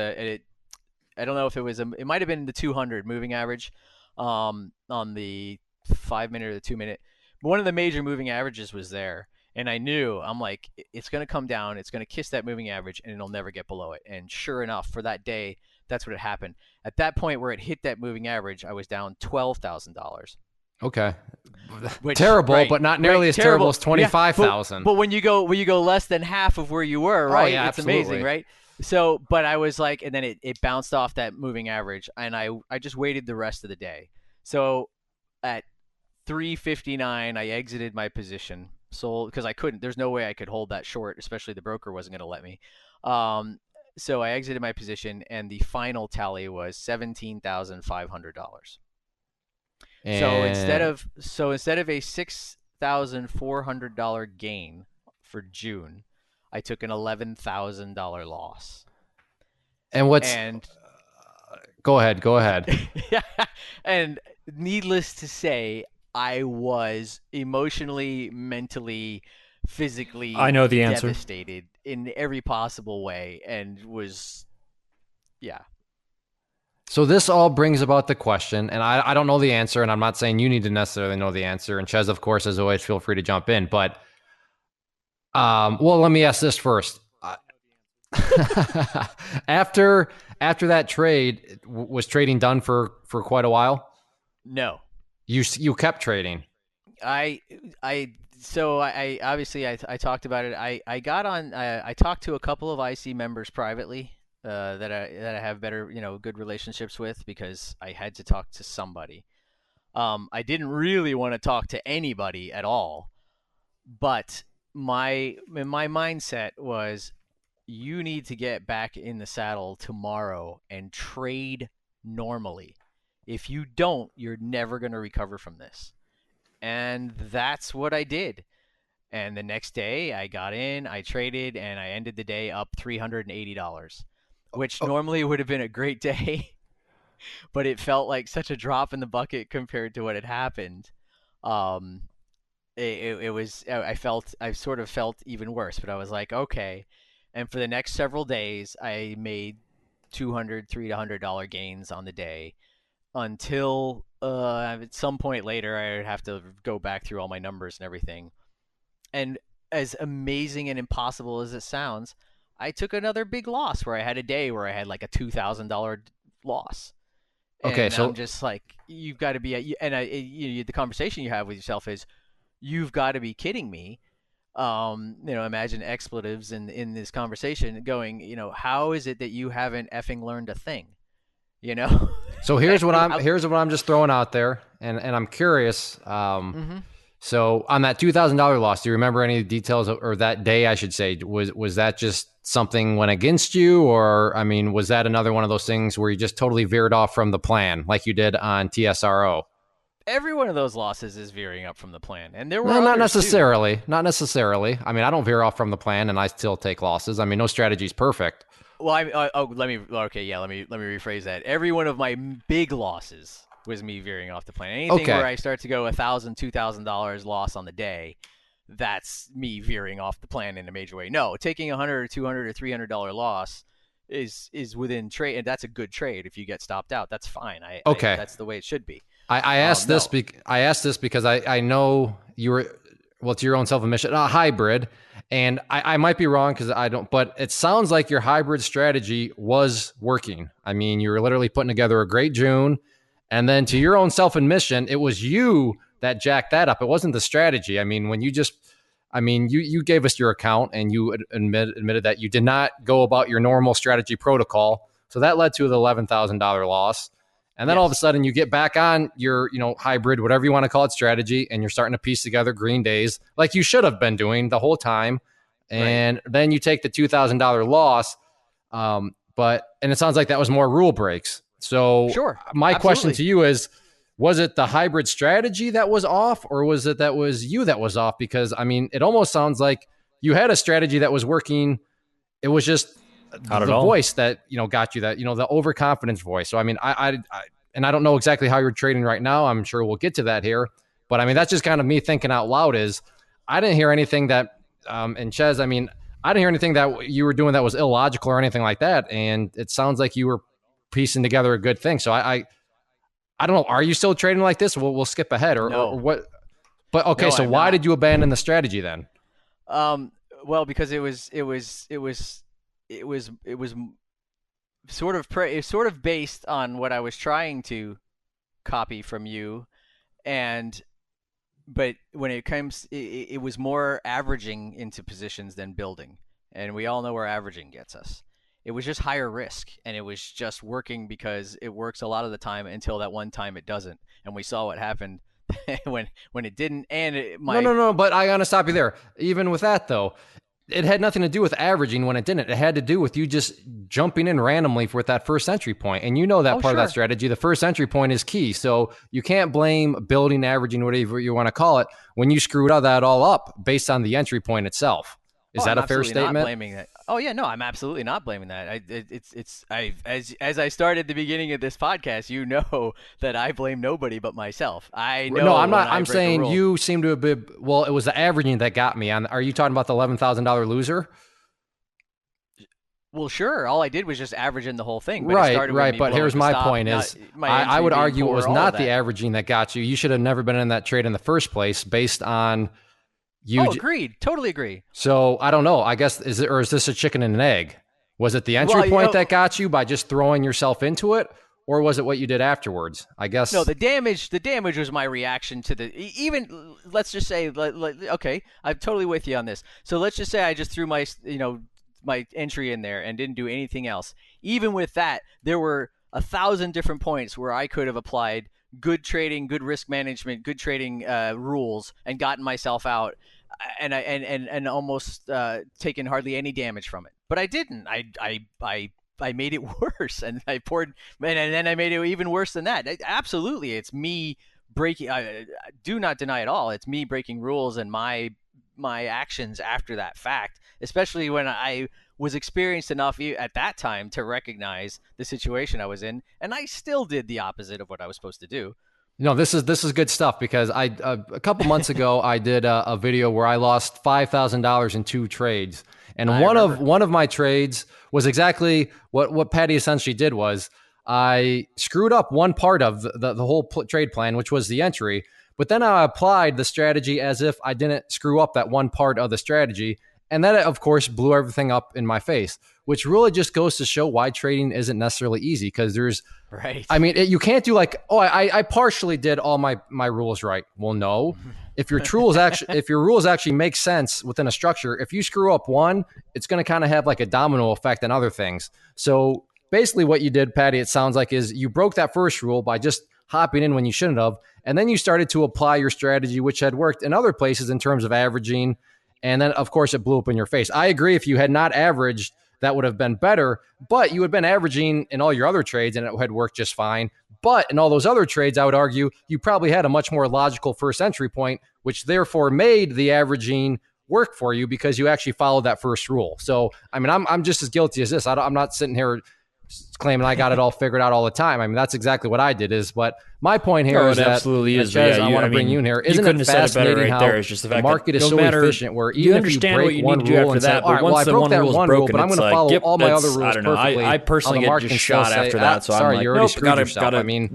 I don't know if it might have been the 200 moving average, on the 5 minute or the 2 minute. But one of the major moving averages was there, and I'm like, it's going to come down, it's going to kiss that moving average, and it'll never get below it. And sure enough, for that day, that's what had happened. At that point where it hit that moving average, I was down $12,000. Okay. Terrible, right, but not nearly as terrible as 25,000. Yeah, but when you go less than half of where you were, right? Oh, yeah, it's absolutely. amazing, right? So, but I was like, and then it bounced off that moving average, and I just waited the rest of the day. So at 3:59, I exited my position, sold, because I couldn't. There's no way I could hold that short, especially the broker wasn't going to let me. So I exited my position, and the final tally was $17,500. So instead of a $6,400 gain for June, I took an $11,000 loss. And go ahead. Yeah. And needless to say, I was emotionally, mentally, physically, I know the answer, devastated in every possible way, and yeah. So this all brings about the question, and I don't know the answer, and I'm not saying you need to necessarily know the answer. And Ches, of course, as always, feel free to jump in. But well, let me ask this first. After that trade, was trading done for quite a while? No. You kept trading. I obviously I talked about it. I got on. I talked to a couple of IC members privately that I have better, good relationships with, because I had to talk to somebody. I didn't really want to talk to anybody at all, but my mindset was, you need to get back in the saddle tomorrow and trade normally. If you don't, you're never going to recover from this. And that's what I did. And the next day I got in, I traded, and I ended the day up $380, which normally would have been a great day, but it felt like such a drop in the bucket compared to what had happened. I sort of felt even worse, but I was like, okay. And for the next several days, I made $200, $300 gains on the day, until at some point later, I would have to go back through all my numbers and everything. And as amazing and impossible as it sounds, I took another big loss where I had a day where I had like a $2,000 loss. Okay, and so I'm just like, you've got to be, the conversation you have with yourself is, you've got to be kidding me. Imagine expletives in this conversation going, how is it that you haven't effing learned a thing? So here's what I'm just throwing out there, and I'm curious. So on that $2,000 loss, do you remember any details, or that day, I should say, was that just something went against you, or I mean, was that another one of those things where you just totally veered off from the plan, like you did on TSRO? Every one of those losses is veering up from the plan, and there were not necessarily. Too. Not necessarily. I mean, I don't veer off from the plan, and I still take losses. I mean, no strategy is perfect. Well, let me rephrase that. Every one of my big losses was me veering off the plan. Anything Okay. where I start to go $1,000, $2,000 loss on the day, that's me veering off the plan in a major way. No, taking $100 or $200 or $300 loss is within trade, and that's a good trade. If you get stopped out, that's fine. Okay. That's the way it should be. I asked No. this. I asked this because I know you were, well, it's your own self-admission, a hybrid, and I might be wrong because I don't, but it sounds like your hybrid strategy was working. I mean, you were literally putting together a great June, and then to your own self-admission, it was you that jacked that up. It wasn't the strategy. I mean, when you just, I mean, you gave us your account and you admitted that you did not go about your normal strategy protocol, so that led to the $11,000 loss. And then all of a sudden you get back on your, hybrid, whatever you want to call it, strategy, and you're starting to piece together green days like you should have been doing the whole time. And then you take the $2,000 loss. And it sounds like that was more rule breaks. So Sure, my absolutely. question to you is, was it the hybrid strategy that was off, or was it that was you that was off? Because I mean, it almost sounds like you had a strategy that was working. It was just the voice that, got you that, the overconfidence voice. So, I mean, I don't know exactly how you're trading right now. I'm sure we'll get to that here, but I mean, that's just kind of me thinking out loud is I didn't hear anything that, and Ches, I mean, I didn't hear anything that you were doing that was illogical or anything like that. And it sounds like you were piecing together a good thing. So I don't know. Are you still trading like this? We'll skip ahead or what? But okay. No, so I'm why not. did you abandon the strategy then? Well, because it was sort of based on what I was trying to copy from you, but when it comes, it was more averaging into positions than building, and we all know where averaging gets us. It was just higher risk, and it was just working because it works a lot of the time until that one time it doesn't, and we saw what happened when it didn't. And No. But I gotta stop you there. Even with that though, it had nothing to do with averaging when it didn't. It had to do with you just jumping in randomly with that first entry point. And that part of that strategy, the first entry point is key. So you can't blame building, averaging, whatever you want to call it, when you screwed that all up based on the entry point itself. Is that a fair statement? Not blaming that. Oh yeah, no, I'm absolutely not blaming that. As I started the beginning of this podcast, you know that I blame nobody but myself. I know. No, I'm not. I'm saying you seem to have been. Well, it was the averaging that got me. Are you talking about the $11,000 loser? Well, sure. All I did was just average in the whole thing. But Right. But here's my point: I would argue it was not the averaging that got you. You should have never been in that trade in the first place, based on. Agreed. Totally agree. So I don't know. I guess is this a chicken and an egg? Was it the entry point that got you by just throwing yourself into it, or was it what you did afterwards? I guess no. The damage was my reaction to even. Let's just say, okay, I'm totally with you on this. So let's just say I just threw my my entry in there and didn't do anything else. Even with that, there were 1,000 different points where I could have applied good trading, good risk management, good trading rules, and gotten myself out, and almost taken hardly any damage from it. But I didn't. I made it worse, and I poured, and then I made it even worse than that. Absolutely, it's me breaking. I do not deny at all. It's me breaking rules and my actions after that fact, especially when I was experienced enough at that time to recognize the situation I was in, and I still did the opposite of what I was supposed to do. No, this is good stuff, because I a couple months ago I did a video where I lost $5,000 in 2 trades, and one of my trades was exactly what Paddy essentially did was I screwed up one part of the whole trade plan, which was the entry, but then I applied the strategy as if I didn't screw up that one part of the strategy. And that, of course, blew everything up in my face, which really just goes to show why trading isn't necessarily easy, because there's, I mean, you can't do like, I partially did all my rules right. Well, no. If your rules actually make sense within a structure, if you screw up one, it's going to kind of have like a domino effect on other things. So basically what you did, Paddy, it sounds like, is you broke that first rule by just hopping in when you shouldn't have. And then you started to apply your strategy, which had worked in other places in terms of averaging. And then, of course, it blew up in your face. I agree. If you had not averaged, that would have been better. But you had been averaging in all your other trades, and it had worked just fine. But in all those other trades, I would argue, you probably had a much more logical first entry point, which therefore made the averaging work for you because you actually followed that first rule. So, I mean, I'm just as guilty as this. I'm not sitting here claiming I got it all figured out all the time. I mean, that's exactly what I did. But my point here is it that absolutely is. Chez, I want to bring you in here. Isn't it fascinating how It's just the fact market that is so efficient where even if you break one rule and say, all right, well, I broke that one rule, but I'm going to follow all my other rules perfectly. I personally get just shot after that, so sorry, I'm like, you already screwed yourself. I mean,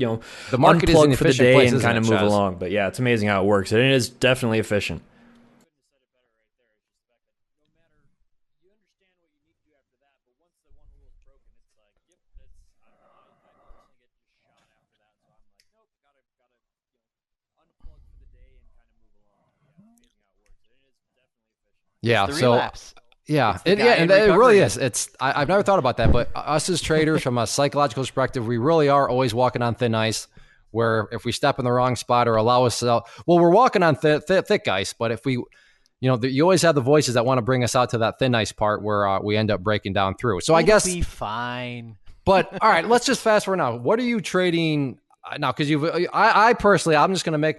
the market is an unplug for the efficient day place, and kind of move Chez? along. But yeah, it's amazing how it works. And it is definitely efficient. Yeah, the so relapse. yeah, the guy and in it really recovery. is. I've never thought about that, but us as traders, from a psychological perspective, we really are always walking on thin ice. Where if we step in the wrong spot or allow us to, well, we're walking on thick ice, but if we, you always have the voices that want to bring us out to that thin ice part where we end up breaking down through. So I guess It'll be fine. But all right, let's just fast forward now. What are you trading now? Because I personally, I'm just going to make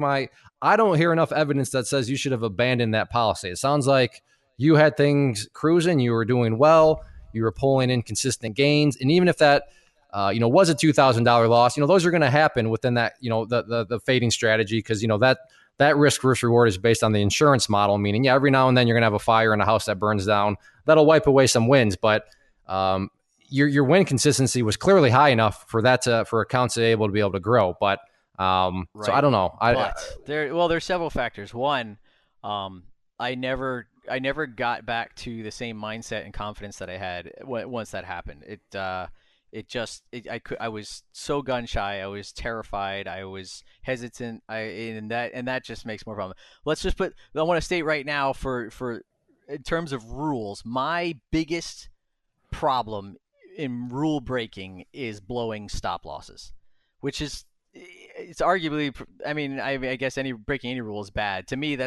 I don't hear enough evidence that says you should have abandoned that policy. It sounds like you had things cruising, you were doing well, you were pulling in consistent gains, and even if that, was a $2,000 loss, those are going to happen within that, the fading strategy because that risk versus reward is based on the insurance model, meaning every now and then you're going to have a fire in a house that burns down. That'll wipe away some wins, but your win consistency was clearly high enough for that for accounts to be able to grow. But so I don't know. There's several factors. One, I never got back to the same mindset and confidence that I had once that happened. I was so gun shy. I was terrified. I was hesitant. And that just makes more problem. I want to state right now for in terms of rules, my biggest problem in rule breaking is blowing stop losses, which is it's arguably. I mean, I guess breaking any rule is bad. To me,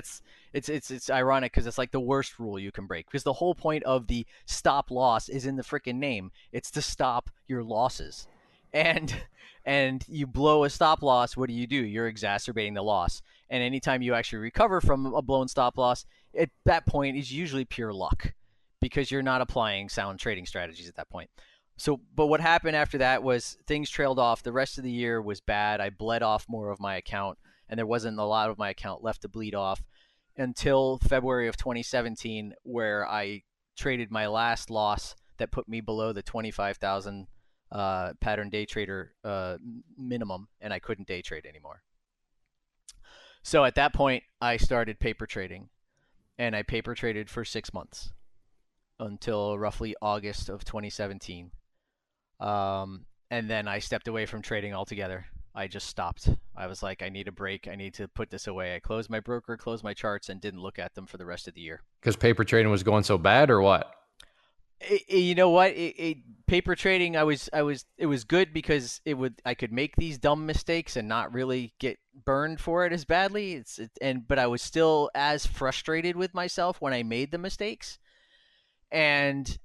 it's ironic because it's like the worst rule you can break because the whole point of the stop loss is in the freaking name. It's to stop your losses, and you blow a stop loss. What do? You're exacerbating the loss. And anytime you actually recover from a blown stop loss, at that point is usually pure luck because you're not applying sound trading strategies at that point. So, but what happened after that was things trailed off. The rest of the year was bad. I bled off more of my account, and there wasn't a lot of my account left to bleed off until February of 2017, where I traded my last loss that put me below the 25,000 pattern day trader minimum, and I couldn't day trade anymore. So at that point, I started paper trading, and I paper traded for 6 months until roughly August of 2017. And then I stepped away from trading altogether. I just stopped. I was like, I need a break. I need to put this away. I closed my broker, closed my charts, and didn't look at them for the rest of the year. Because paper trading was going so bad, or what? You know what? Paper trading, it was good because I could make these dumb mistakes and not really get burned for it as badly. But I was still as frustrated with myself when I made the mistakes, and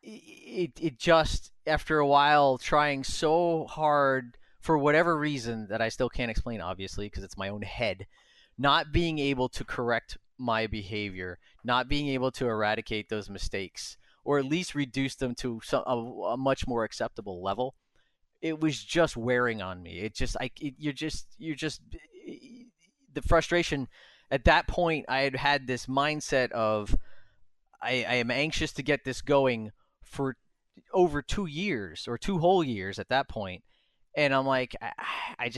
it just, after a while, trying so hard for whatever reason that I still can't explain, obviously, because it's my own head, not being able to correct my behavior, not being able to eradicate those mistakes, or at least reduce them to a much more acceptable level. It was just wearing on me. You're just the frustration. At that point, I had this mindset of I am anxious to get this going for over 2 years or 2 whole years at that point. And I'm like, I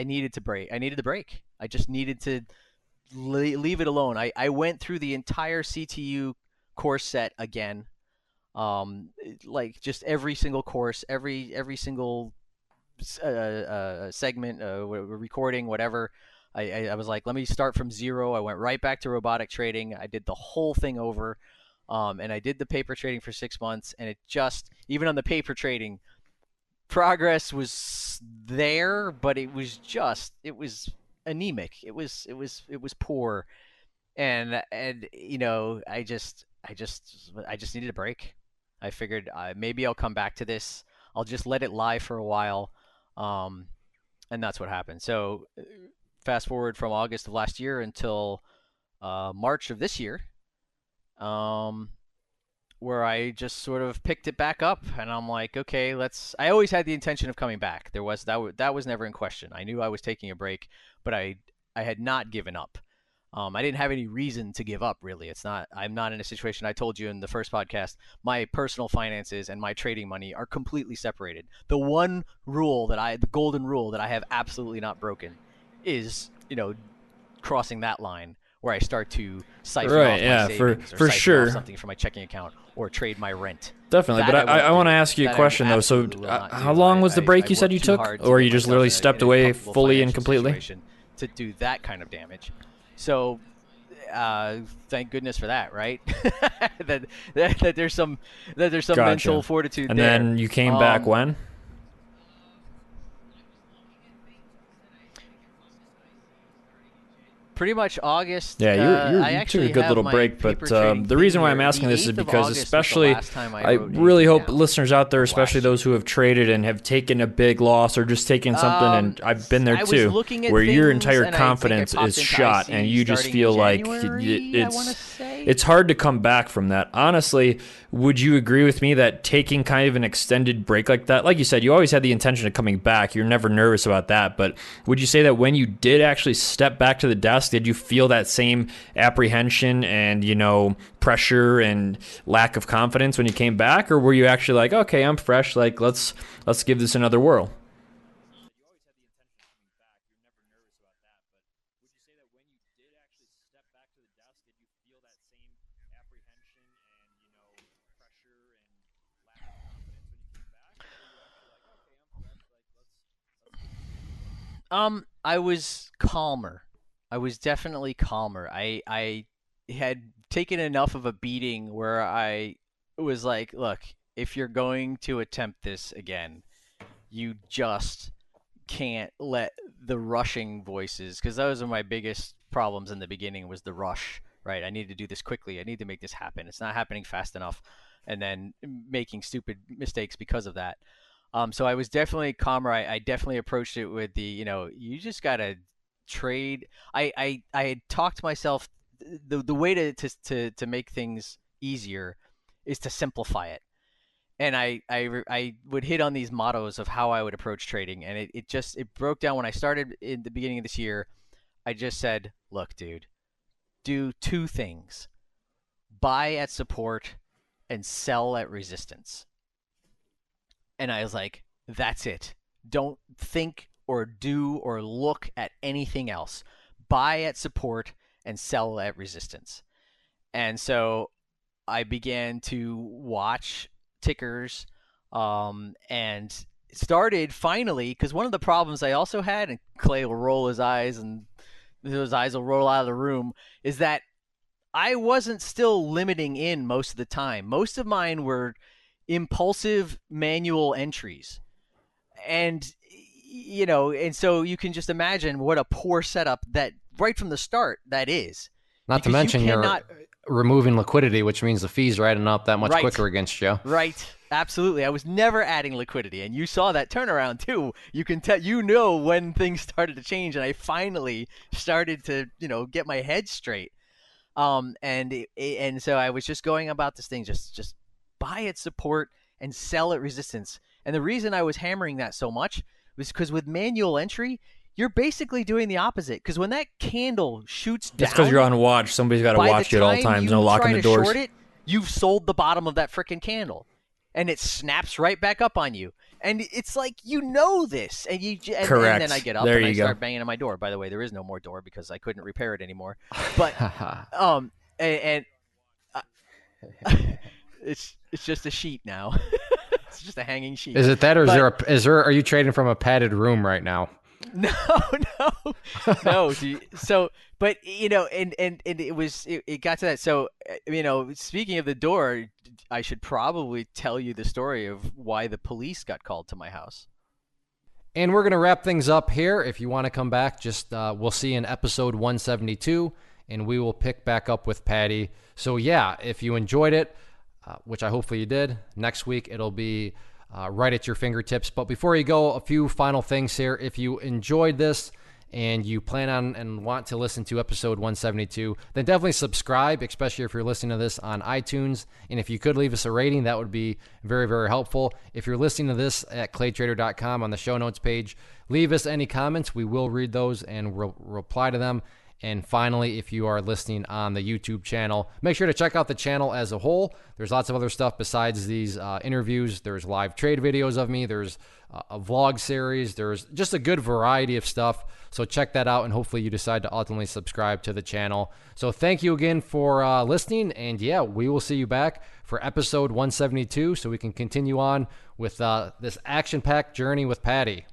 needed to break. I needed to break. I just needed to leave it alone. I went through the entire CTU course set again. Like just every single course, every single segment, recording, whatever. I was like, let me start from zero. I went right back to robotic trading. I did the whole thing over. And I did the paper trading for 6 months, and it just, even on the paper trading, progress was there, but it was anemic. It was poor. And I just needed a break. I figured maybe I'll come back to this. I'll just let it lie for a while. And that's what happened. So fast forward from August of last year until March of this year, where I just sort of picked it back up, and I'm like, okay, I always had the intention of coming back. That was never in question. I knew I was taking a break, but I had not given up. I didn't have any reason to give up, really. I'm not in a situation. I told you in the first podcast, my personal finances and my trading money are completely separated. The one rule the golden rule that I have absolutely not broken is, crossing that line where I start to siphon off my savings, or for siphon sure, off something from my checking account, or trade my rent. Definitely, but I want to ask you a question though. So, how long was the break you said you took, or you just literally stepped away fully and completely? To do that kind of damage. So, thank goodness for that, right? that there's some mental fortitude and there. And then you came back when? Pretty much August. Yeah, you took a good little break, but the reason why I'm asking this is because especially I really hope listeners out there, especially those who have traded and have taken a big loss or just taken something, and I've been there too, where your entire confidence is shot and you just feel like it's hard to come back from that. Honestly, would you agree with me that taking kind of an extended break like that, like you said, you always had the intention of coming back, you're never nervous about that, but would you say that when you did actually step back to the desk, did you feel that same apprehension and, pressure and lack of confidence when you came back? Or were you actually like, okay, I'm fresh, like let's give this another whirl? I was calmer. I was definitely calmer. I had taken enough of a beating where I was like, look, if you're going to attempt this again, you just can't let the rushing voices, because those are my biggest problems in the beginning, was the rush, right? I need to do this quickly. I need to make this happen. It's not happening fast enough, and then making stupid mistakes because of that. So I was definitely calmer. I definitely approached it with you just got to trade. I had talked to myself, the way to make things easier is to simplify it. And I would hit on these mottos of how I would approach trading, and it broke down when I started in the beginning of this year. I just said, look, dude, do two things: buy at support and sell at resistance. And I was like, that's it. Don't think or do or look at anything else. Buy at support and sell at resistance. And so I began to watch tickers, and started finally, because one of the problems I also had, and Clay will roll his eyes and his eyes will roll out of the room, is that I wasn't still limiting in most of the time. Most of mine were impulsive manual entries. And so you can just imagine what a poor setup that right from the start that is. Not to mention you're removing liquidity, which means the fees are adding up that much quicker against you. Right. Absolutely. I was never adding liquidity, and you saw that turnaround too. You can tell, when things started to change, and I finally started to, get my head straight. And so I was just going about this thing, just buy at support and sell at resistance. And the reason I was hammering that so much was because with manual entry, you're basically doing the opposite. Because when that candle shoots down, that's because you're on watch. Somebody's got to watch you at all times. No locking the doors. Short it, you've sold the bottom of that freaking candle, and it snaps right back up on you. And it's like, this, and correct. And then I get up and I start banging on my door. By the way, there is no more door because I couldn't repair it anymore. But it's just a sheet now. It's just a hanging sheet. Is it that, or are you trading from a padded room right now? No. So, but and it got to that. So, speaking of the door, I should probably tell you the story of why the police got called to my house. And we're going to wrap things up here. If you want to come back, just we'll see you in episode 172, and we will pick back up with Paddy. So yeah, if you enjoyed it, which I hopefully you did, next week it'll be right at your fingertips. But before you go, a few final things here. If you enjoyed this and you plan on and want to listen to episode 172, then definitely subscribe, especially if you're listening to this on iTunes. And if you could leave us a rating, that would be very, very helpful. If you're listening to this at claytrader.com on the show notes page, leave us any comments. We will read those and reply to them. And finally, if you are listening on the YouTube channel, make sure to check out the channel as a whole. There's lots of other stuff besides these interviews. There's live trade videos of me. There's a vlog series. There's just a good variety of stuff. So check that out, and hopefully you decide to ultimately subscribe to the channel. So thank you again for listening, and yeah, we will see you back for episode 172 so we can continue on with this action-packed journey with Paddy.